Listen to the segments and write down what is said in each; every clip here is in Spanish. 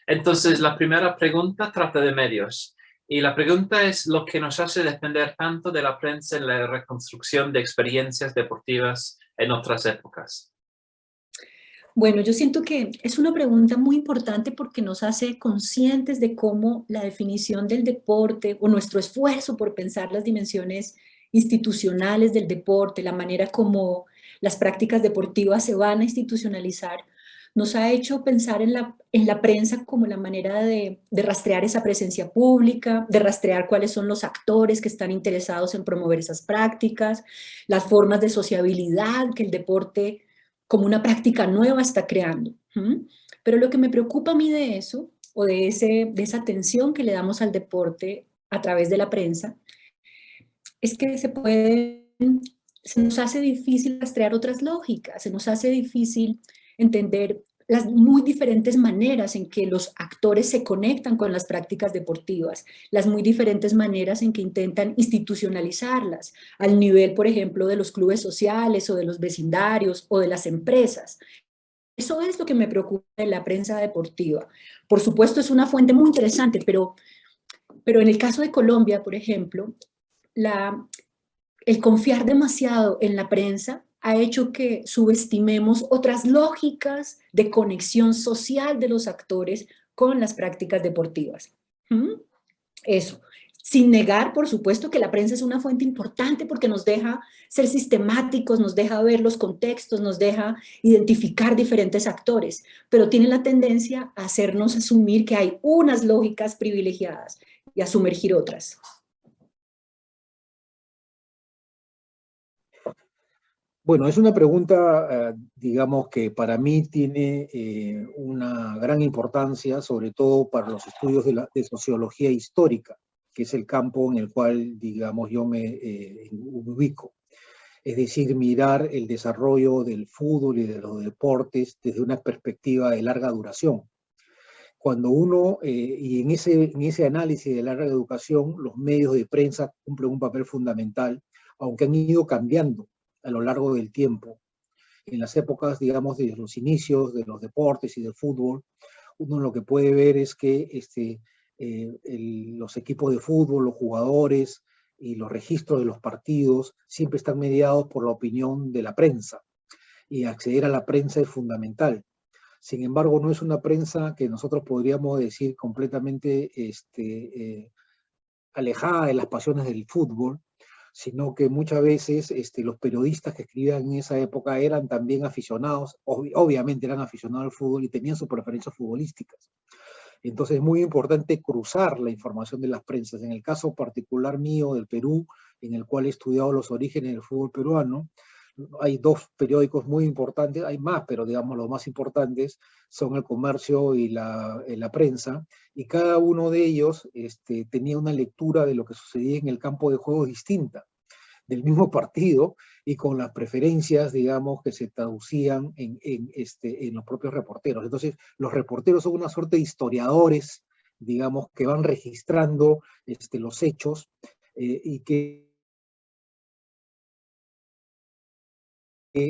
Entonces, la primera pregunta trata de medios. Y la pregunta es lo que nos hace depender tanto de la prensa en la reconstrucción de experiencias deportivas en otras épocas. Bueno, yo siento que es una pregunta muy importante porque nos hace conscientes de cómo la definición del deporte o nuestro esfuerzo por pensar las dimensiones institucionales del deporte, la manera como las prácticas deportivas se van a institucionalizar, nos ha hecho pensar en la prensa como la manera de rastrear esa presencia pública, de rastrear cuáles son los actores que están interesados en promover esas prácticas, las formas de sociabilidad que el deporte como una práctica nueva está creando. Pero lo que me preocupa a mí de eso, o de esa atención que le damos al deporte a través de la prensa, es que se nos hace difícil rastrear otras lógicas, se nos hace difícil entender las muy diferentes maneras en que los actores se conectan con las prácticas deportivas, las muy diferentes maneras en que intentan institucionalizarlas, al nivel, por ejemplo, de los clubes sociales o de los vecindarios o de las empresas. Eso es lo que me preocupa de la prensa deportiva. Por supuesto, es una fuente muy interesante, pero en el caso de Colombia, por ejemplo, el confiar demasiado en la prensa ha hecho que subestimemos otras lógicas de conexión social de los actores con las prácticas deportivas. Eso. Sin negar, por supuesto, que la prensa es una fuente importante porque nos deja ser sistemáticos, nos deja ver los contextos, nos deja identificar diferentes actores, pero tiene la tendencia a hacernos asumir que hay unas lógicas privilegiadas y a sumergir otras. Bueno, es una pregunta, digamos, que para mí tiene una gran importancia, sobre todo para los estudios de sociología histórica, que es el campo en el cual, digamos, yo me ubico. Es decir, mirar el desarrollo del fútbol y de los deportes desde una perspectiva de larga duración. Cuando uno, y en ese análisis de larga duración, los medios de prensa cumplen un papel fundamental, aunque han ido cambiando a lo largo del tiempo. En las épocas, digamos, de los inicios de los deportes y del fútbol, uno lo que puede ver es que los equipos de fútbol, los jugadores y los registros de los partidos siempre están mediados por la opinión de la prensa, y acceder a la prensa es fundamental. Sin embargo, no es una prensa que nosotros podríamos decir completamente alejada de las pasiones del fútbol, sino que muchas veces los periodistas que escribían en esa época eran también aficionados, obviamente eran aficionados al fútbol y tenían sus preferencias futbolísticas. Entonces es muy importante cruzar la información de las prensas. En el caso particular mío del Perú, en el cual he estudiado los orígenes del fútbol peruano, hay dos periódicos muy importantes, hay más, pero digamos los más importantes son El Comercio y la Prensa, y cada uno de ellos tenía una lectura de lo que sucedía en el campo de juego distinta, del mismo partido, y con las preferencias, digamos, que se traducían en los propios reporteros. Entonces, los reporteros son una suerte de historiadores, digamos, que van registrando los hechos y que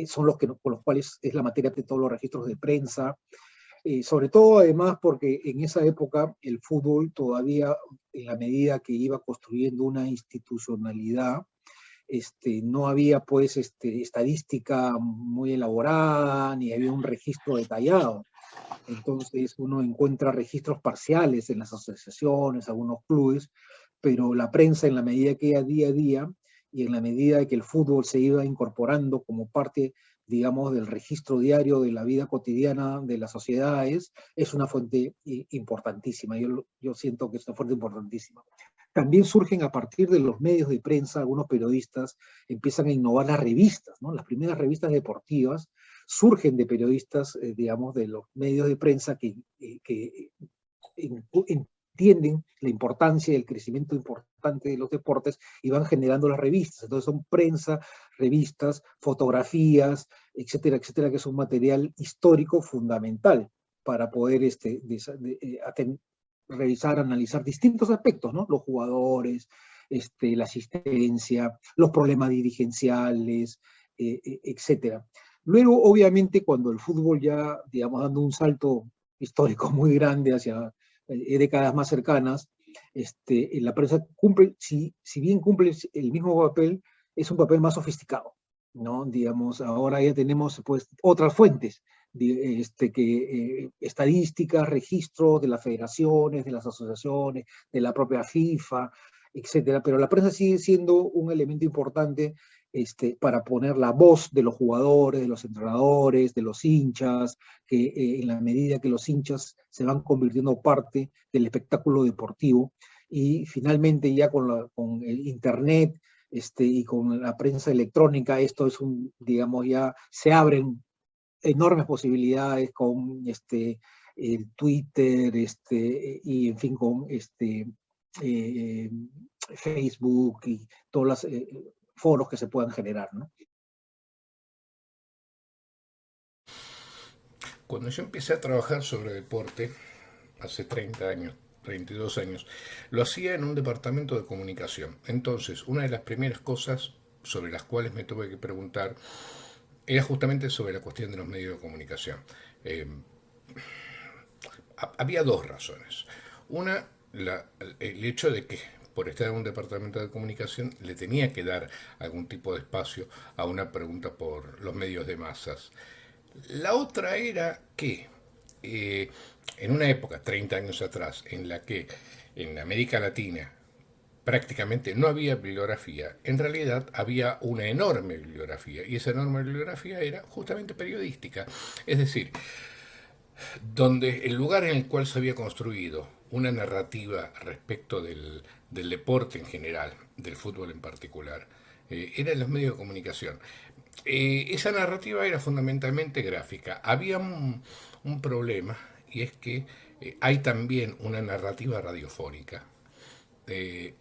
son con los cuales es la materia de todos los registros de prensa, sobre todo además porque en esa época el fútbol todavía, en la medida que iba construyendo una institucionalidad, no había pues estadística muy elaborada, ni había un registro detallado. Entonces uno encuentra registros parciales en las asociaciones, algunos clubes, pero la prensa, en la medida que iba día a día, y en la medida que el fútbol se iba incorporando como parte, digamos, del registro diario de la vida cotidiana de las sociedades, es una fuente importantísima. Yo siento que es una fuente importantísima. También surgen a partir de los medios de prensa, algunos periodistas empiezan a innovar las revistas, ¿no? Las primeras revistas deportivas surgen de periodistas, digamos, de los medios de prensa que entienden la importancia y el crecimiento importante de los deportes y van generando las revistas. Entonces son prensa, revistas, fotografías, etcétera, etcétera, que es un material histórico fundamental para poder revisar, analizar distintos aspectos, ¿no? Los jugadores, la asistencia, los problemas dirigenciales, etcétera. Luego, obviamente, cuando el fútbol ya, digamos, dando un salto, histórico muy grande hacia décadas más cercanas, la prensa cumple, si bien cumple el mismo papel, es un papel más sofisticado, ¿no? Digamos, ahora ya tenemos pues otras fuentes, estadísticas, registros de las federaciones, de las asociaciones, de la propia FIFA, etcétera, pero la prensa sigue siendo un elemento importante para poner la voz de los jugadores, de los entrenadores, de los hinchas, que en la medida que los hinchas se van convirtiendo parte del espectáculo deportivo, y finalmente ya con el Internet y con la prensa electrónica, esto es digamos, ya se abren enormes posibilidades con el Twitter, y en fin, con eh, Facebook y todos los foros que se puedan generar, ¿no? Cuando yo empecé a trabajar sobre deporte, hace 30 años, 32 años, lo hacía en un departamento de comunicación. Entonces, una de las primeras cosas sobre las cuales me tuve que preguntar era justamente sobre la cuestión de los medios de comunicación. Había dos razones. Una, el hecho de que por estar en un departamento de comunicación le tenía que dar algún tipo de espacio a una pregunta por los medios de masas. La otra era que en una época, 30 años atrás, en la que en América Latina prácticamente no había bibliografía, en realidad había una enorme bibliografía, y esa enorme bibliografía era justamente periodística. Es decir, donde el lugar en el cual se había construido una narrativa respecto del deporte en general, del fútbol en particular, era en los medios de comunicación. Esa narrativa era fundamentalmente gráfica. Había un problema, y es que hay también una narrativa radiofónica, eh,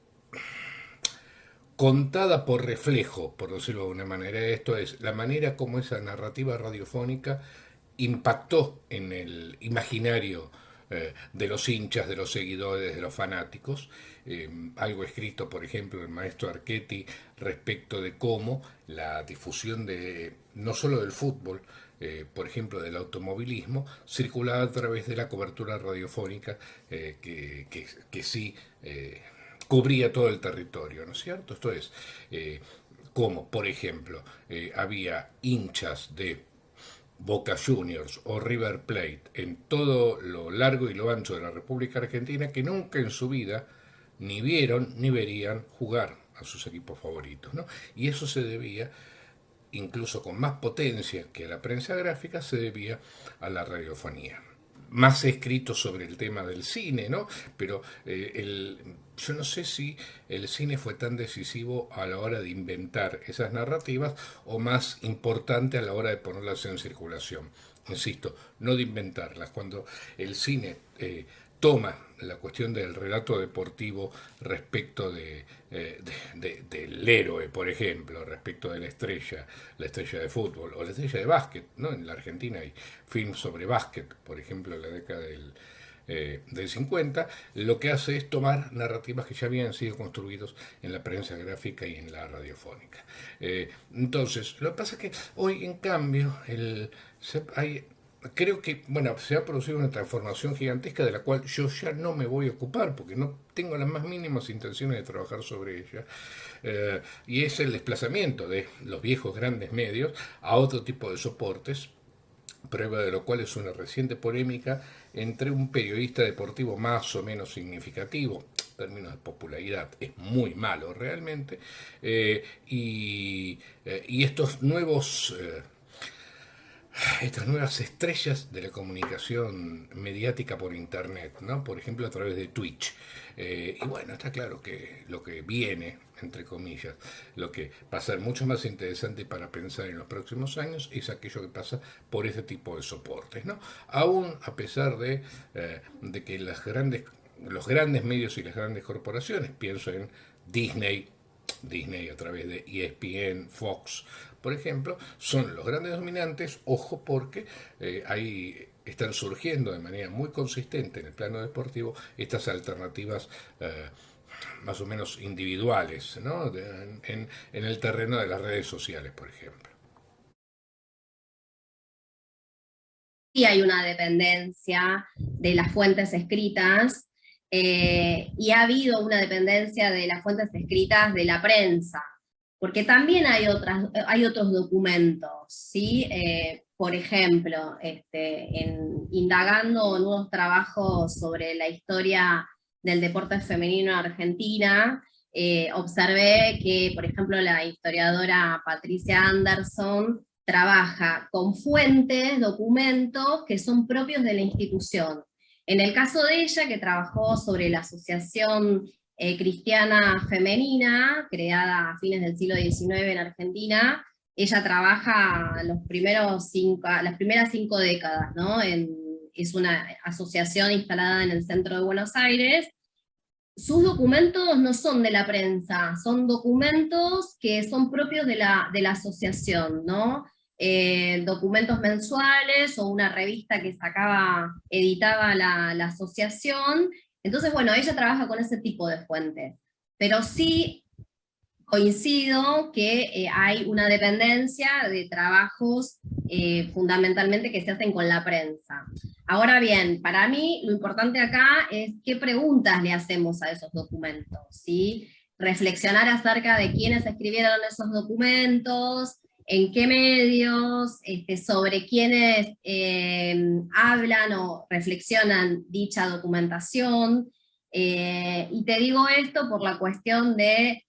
contada por reflejo, por decirlo de una manera. Esto es, la manera como esa narrativa radiofónica impactó en el imaginario de los hinchas, de los seguidores, de los fanáticos. Algo escrito, por ejemplo, el maestro Archetti respecto de cómo la difusión de no solo del fútbol, por ejemplo, del automovilismo, circulaba a través de la cobertura radiofónica que sí cubría todo el territorio, ¿no es cierto? Esto es, como, por ejemplo, había hinchas de Boca Juniors o River Plate en todo lo largo y lo ancho de la República Argentina que nunca en su vida ni vieron ni verían jugar a sus equipos favoritos, ¿no? Y eso se debía, incluso con más potencia que a la prensa gráfica, se debía a la radiofonía. Más se ha escrito sobre el tema del cine, ¿no? Pero yo no sé si el cine fue tan decisivo a la hora de inventar esas narrativas o más importante a la hora de ponerlas en circulación. Insisto, no de inventarlas. Cuando el cine toma la cuestión del relato deportivo respecto del héroe, por ejemplo, respecto de la estrella de fútbol o la estrella de básquet, ¿no? En la Argentina hay films sobre básquet, por ejemplo, en la década del 50, lo que hace es tomar narrativas que ya habían sido construidas en la prensa gráfica y en la radiofónica. Entonces, lo que pasa es que hoy, en cambio, creo que, bueno, se ha producido una transformación gigantesca de la cual yo ya no me voy a ocupar porque no tengo las más mínimas intenciones de trabajar sobre ella. Y es el desplazamiento de los viejos grandes medios a otro tipo de soportes, prueba de lo cual es una reciente polémica entre un periodista deportivo más o menos significativo, en términos de popularidad es muy malo realmente, y estas nuevas estrellas de la comunicación mediática por internet, ¿no? Por ejemplo, a través de Twitch. Y bueno, está claro que lo que viene, entre comillas, lo que va a ser mucho más interesante para pensar en los próximos años es aquello que pasa por este tipo de soportes, ¿no? Aún a pesar de que los grandes medios y las grandes corporaciones, pienso en Disney a través de ESPN, Fox, por ejemplo, son los grandes dominantes. Ojo, porque ahí están surgiendo de manera muy consistente en el plano deportivo estas alternativas más o menos individuales, ¿no? En el terreno de las redes sociales, por ejemplo. sí hay una dependencia de las fuentes escritas, y ha habido una dependencia de las fuentes escritas de la prensa, porque también hay otros documentos, ¿sí? Por ejemplo, indagando nuevos trabajos sobre la historia del deporte femenino en Argentina, observé que, por ejemplo, la historiadora Patricia Anderson trabaja con fuentes, documentos que son propios de la institución. En el caso de ella, que trabajó sobre la Asociación Cristiana Femenina, creada a fines del siglo XIX en Argentina, ella trabaja las primeras 5 décadas, ¿no? Es una asociación instalada en el centro de Buenos Aires. Sus documentos no son de la prensa, son documentos que son propios de la asociación, ¿no? Documentos mensuales o una revista que editaba la asociación. Entonces, bueno, ella trabaja con ese tipo de fuentes. Pero sí coincido que hay una dependencia de trabajos fundamentalmente que se hacen con la prensa. Ahora bien, para mí lo importante acá es qué preguntas le hacemos a esos documentos, ¿sí? Reflexionar acerca de quiénes escribieron esos documentos, en qué medios, sobre quiénes hablan o reflexionan dicha documentación. Y te digo esto por la cuestión de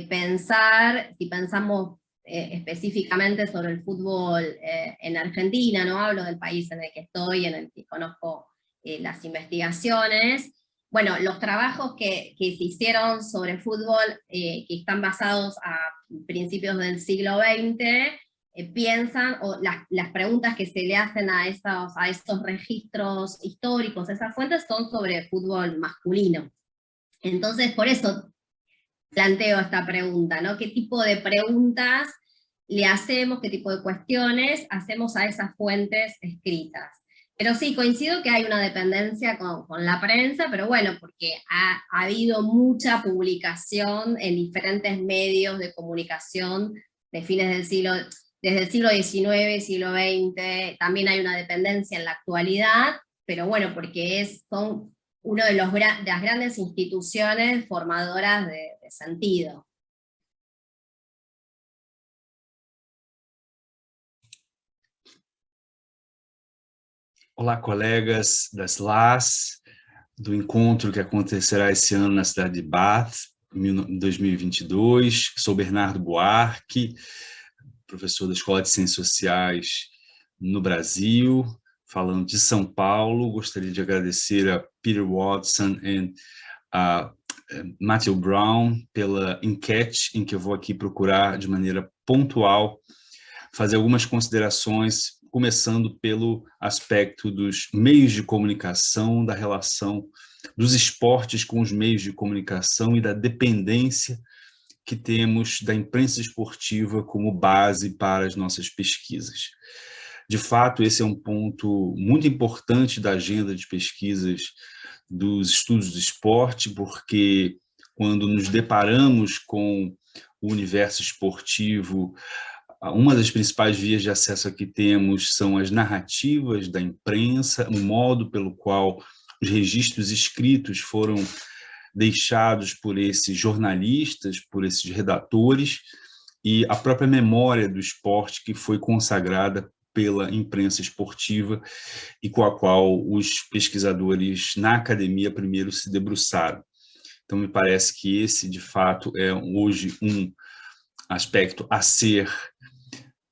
pensar, si pensamos específicamente sobre el fútbol en Argentina, no hablo del país en el que estoy, en el que conozco las investigaciones. Bueno, los trabajos que se hicieron sobre fútbol, que están basados a principios del siglo XX, piensan, o las preguntas que se le hacen a estos registros históricos, esas fuentes, son sobre fútbol masculino. Entonces, por eso planteo esta pregunta, ¿no? ¿Qué tipo de preguntas le hacemos, qué tipo de cuestiones hacemos a esas fuentes escritas? Pero sí, coincido que hay una dependencia con la prensa, pero bueno, porque ha habido mucha publicación en diferentes medios de comunicación de desde el siglo XIX, siglo XX, también hay una dependencia en la actualidad, pero bueno, porque son una de las grandes instituciones formadoras de sentido. Olá, colegas das LAS, do encontro que acontecerá esse ano na cidade de Bath, em 2022. Sou Bernardo Buarque, professor da Escola de Ciências Sociais no Brasil, falando de São Paulo. Gostaria de agradecer a Peter Watson e a Matthew Brown pela enquete, em que eu vou aqui procurar de maneira pontual fazer algumas considerações, começando pelo aspecto dos meios de comunicação, da relação dos esportes com os meios de comunicação e da dependência que temos da imprensa esportiva como base para as nossas pesquisas. De fato, esse é um ponto muito importante da agenda de pesquisas dos estudos do esporte, porque quando nos deparamos com o universo esportivo, uma das principais vias de acesso que temos são as narrativas da imprensa, o modo pelo qual os registros escritos foram deixados por esses jornalistas, por esses redatores, e a própria memória do esporte que foi consagrada pela imprensa esportiva e com a qual os pesquisadores na academia primeiro se debruçaram. Então, me parece que esse, de fato, é hoje um aspecto a ser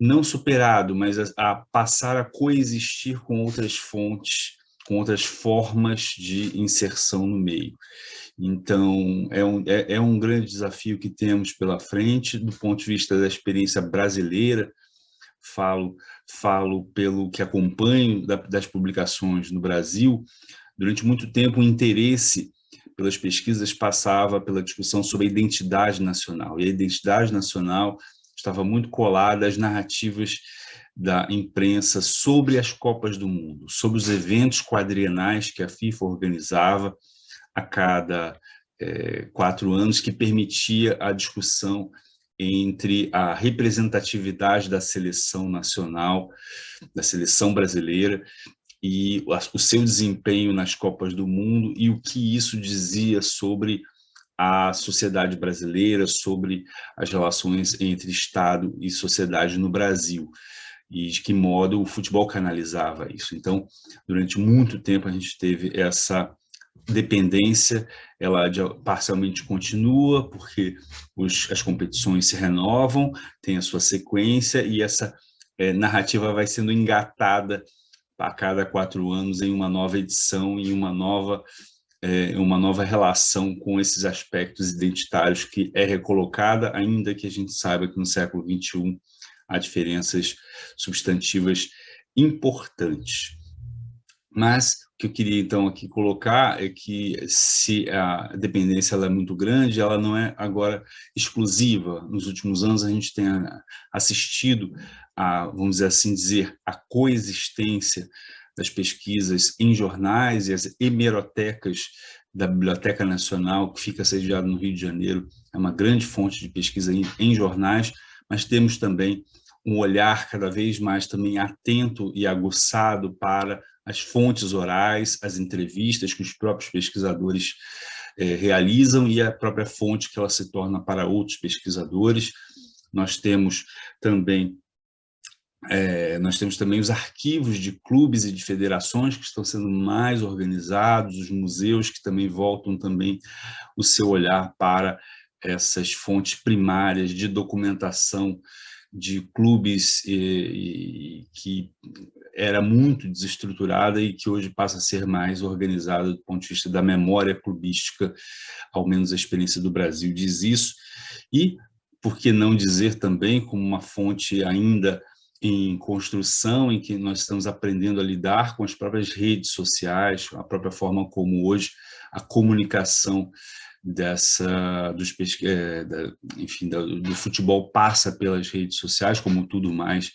não superado, mas a passar a coexistir com outras fontes, com outras formas de inserção no meio. Então, é um grande desafio que temos pela frente, do ponto de vista da experiência brasileira. Falo pelo que acompanho das publicações no Brasil. Durante muito tempo, o interesse pelas pesquisas passava pela discussão sobre a identidade nacional, e a identidade nacional estava muito colada às narrativas da imprensa sobre as Copas do Mundo, sobre os eventos quadrienais que a FIFA organizava a cada 4 anos, que permitia a discussão entre a representatividade da seleção nacional, da seleção brasileira, e o seu desempenho nas Copas do Mundo e o que isso dizia sobre a sociedade brasileira, sobre as relações entre Estado e sociedade no Brasil, e de que modo o futebol canalizava isso. Então, durante muito tempo a gente teve essa dependência, ela parcialmente continua, porque as competições se renovam, tem a sua sequência, e essa narrativa vai sendo engatada a cada 4 anos em uma nova edição, em uma nova relação com esses aspectos identitários que é recolocada, ainda que a gente saiba que no século XXI há diferenças substantivas importantes. Mas o que eu queria, então, aqui colocar é que, se a dependência ela é muito grande, ela não é agora exclusiva. Nos últimos anos, a gente tem assistido a, vamos dizer, a coexistência das pesquisas em jornais, e as hemerotecas da Biblioteca Nacional, que fica sediada no Rio de Janeiro, é uma grande fonte de pesquisa em jornais, mas temos também um olhar cada vez mais também atento e aguçado para as fontes orais, as entrevistas que os próprios pesquisadores realizam, e a própria fonte que ela se torna para outros pesquisadores. Nós temos também os arquivos de clubes e de federações que estão sendo mais organizados, os museus que também voltam também o seu olhar para essas fontes primárias de documentação de clubes que era muito desestruturada e que hoje passa a ser mais organizada do ponto de vista da memória clubística, ao menos a experiência do Brasil diz isso. E, por que não dizer também, como uma fonte ainda em construção, em que nós estamos aprendendo a lidar com as próprias redes sociais, a própria forma como hoje a comunicação do futebol passa pelas redes sociais, como tudo mais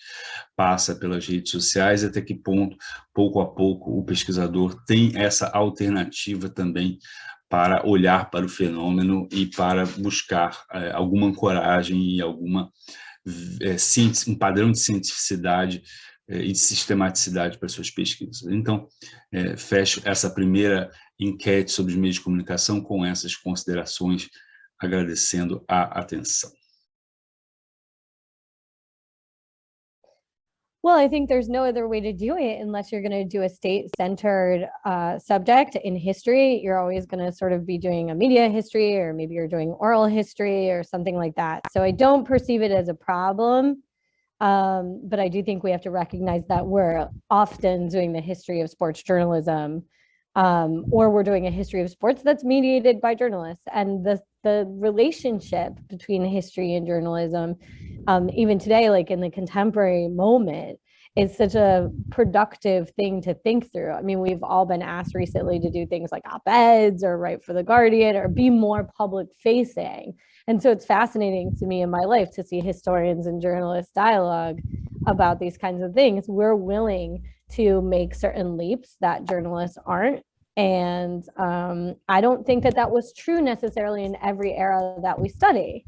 passa pelas redes sociais, e até que ponto, pouco a pouco, o pesquisador tem essa alternativa também para olhar para o fenômeno e para buscar alguma ancoragem e um padrão de cientificidade e de sistematicidade para suas pesquisas. Então, fecho essa primeira enquete sobre os meios de comunicação com essas considerações, agradecendo a atenção. Well, I think there's no other way to do it unless you're going to do a state-centered subject in history. You're always going to sort of be doing a media history, or maybe you're doing oral history or something like that. So I don't perceive it as a problem, but I do think we have to recognize that we're often doing the history of sports journalism, or we're doing a history of sports that's mediated by journalists. And the relationship between history and journalism, even today, like in the contemporary moment, is such a productive thing to think through. I mean, we've all been asked recently to do things like op-eds or write for The Guardian or be more public facing. And so it's fascinating to me in my life to see historians and journalists dialogue about these kinds of things. We're willing to make certain leaps that journalists aren't. And I don't think that was true necessarily in every era that we study,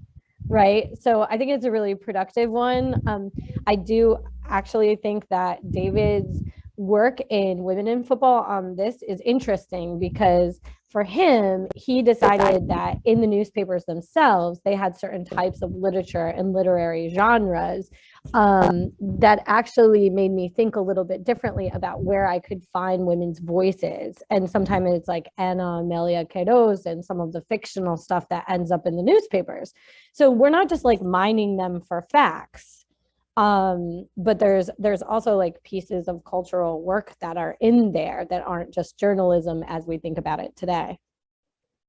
right? So I think it's a really productive one. I do actually think that David's work in Women in Football on this is interesting, because for him, he decided that in the newspapers themselves, they had certain types of literature and literary genres that actually made me think a little bit differently about where I could find women's voices. And sometimes it's like Ana Amelia Queiroz and some of the fictional stuff that ends up in the newspapers. So we're not just like mining them for facts. But there's also like pieces of cultural work that are in there that aren't just journalism as we think about it today.